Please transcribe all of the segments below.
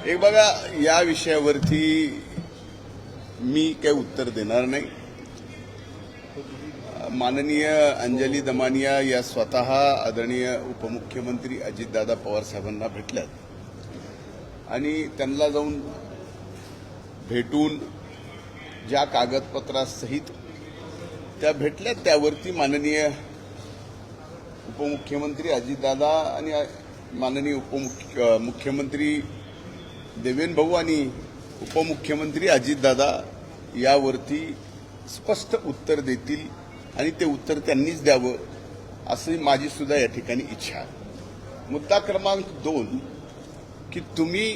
एक बघा, या विषयावरती मी काही उत्तर देणार नाही. माननीय अंजली दमानिया या स्वतः आदरणीय उपमुख्यमंत्री अजितदादा पवार साहेबांना भेटल्यात आणि त्यांना जाऊन भेटून ज्या कागदपत्रासहित त्या भेटल्यात त्यावरती माननीय उपमुख्यमंत्री अजितदादा आणि माननीय मुख्यमंत्री देवेंद्र भाऊ आणि उपमुख्यमंत्री अजितदादा यावरती स्पष्ट उत्तर देतील आणि ते उत्तर त्यांनीच द्यावं अशी माझी सुद्धा या ठिकाणी इच्छा आहे. मुद्दा क्रमांक 2 की तुम्ही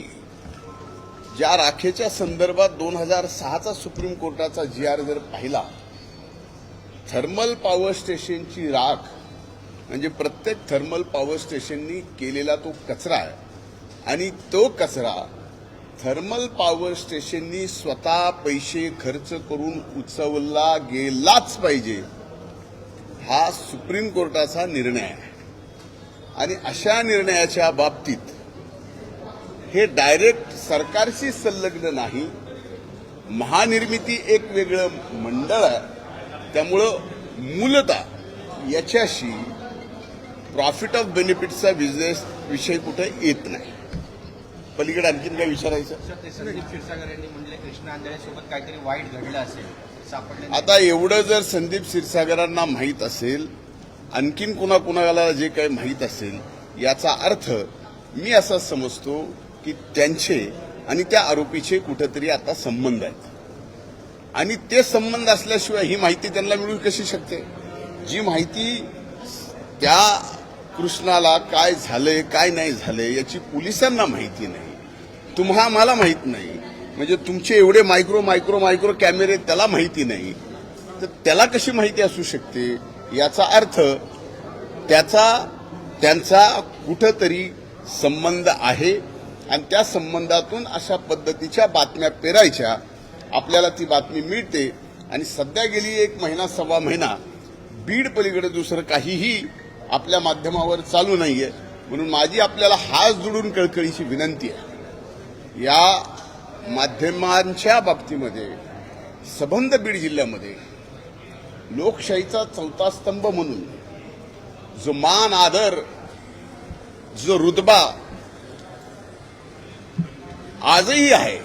ज्या राखेच्या संदर्भात 2006चा सुप्रीम कोर्टाचा GR जर पाहिला, थर्मल पॉवर स्टेशनची राख म्हणजे प्रत्येक थर्मल पॉवर स्टेशननी केलेला तो कचरा आहे आणि तो कचरा थर्मल पॉवर स्टेशननी स्वतः पैसे खर्च करून उचलला गेलाच पाहिजे, हा सुप्रीम कोर्टाचा निर्णय आहे. आणि अशा निर्णयाच्या बाबतीत हे डायरेक्ट सरकारशी संलग्न नाही, महानिर्मिती एक वेगळं मंडळ आहे. त्यामुळं मूलतः याच्याशी प्रॉफिट ऑफ बेनिफिटचा बिझनेस विषय कुठे येत नाही. पलीकडे आणखीन काय विचारायचं? संदीप क्षीरसागर यांनी म्हटले कृष्णा अंधारेसोबत काहीतरी वाईट घडलं असेल सापडले. आता एवढं जर संदीप क्षीरसागरांना माहीत असेल, आणखीन कुणाला जे काही माहीत असेल, याचा अर्थ मी असा समजतो की त्यांचे आणि त्या आरोपीचे कुठेतरी आता संबंध आहेत आणि ते संबंध असल्याशिवाय ही माहिती त्यांना मिळू कशी शकते? जी माहिती त्या कृष्णाला काय झालंय काय नाही झालंय याची पोलिसांना माहिती नाही, आम्हाला माहित नाही, म्हणजे तुमचे एवढे मायक्रो कॅमेरे त्याला माहिती नाही, तर त्याला कशी माहिती असू शकते? याचा अर्थ त्यांचा कुठंतरी संबंध आहे आणि त्या संबंधातून अशा पद्धतीच्या बातम्या पेरायच्या. आपल्याला ती बातमी मिळते आणि सध्या गेली 1 महिना सव्वा महिना बीड पलीकडे दुसरं काहीही आपल्या माध्यमावर चालू नाहीये. म्हणून माझी आपल्याला हात जोडून कळकळीची विनंती आहे, या माध्यमांच्या बाबतीमध्ये संबंध बीड जिल्ह्यामध्ये लोकशाहीचा 4था स्तंभ म्हणून जो मान आदर, जो रुतबा आजही आहे,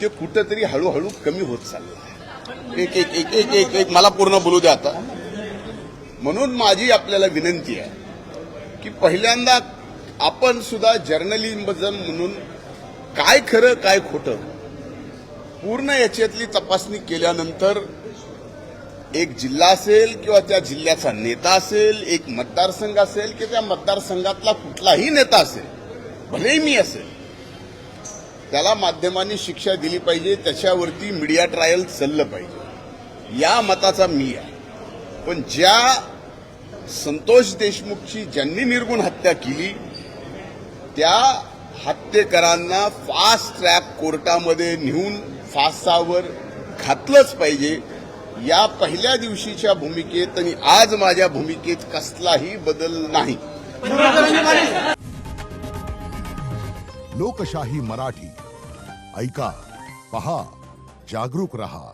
ते कुठंतरी हळूहळू कमी होत चाललं आहे. एक मला पूर्ण बोलू द्या आता. म्हणून माझी आपल्याला विनंती आहे की पहिल्यांदा आपण सुद्धा जर्नलिझम म्हणून काय खरं काय खोटं पूर्ण याच्यातली तपासणी केल्यानंतर एक जिल्हा असेल किंवा त्या जिल्ह्याचा नेता असेल, एक मतदारसंघ असेल की त्या मतदारसंघातला कुठलाही नेता असेल, भलेही मी असेल, त्याला माध्यमांनी शिक्षा दिली पाहिजे, त्याच्यावरती मीडिया ट्रायल चाललं पाहिजे, या मताचा मी आहे. पण ज्या संतोष देशमुखची ज्यांनी निर्गुण हत्या केली त्या हत्येकरांना फास्ट ट्रॅक कोर्टामध्ये नेऊन फासावर घातलंच पाहिजे. या पहिल्या दिवशीच्या भूमिकेत आणि आज माझ्या भूमिकेत कसलाही बदल नाही. लोकशाही मराठी ऐका, पहा, जागरूक रहा.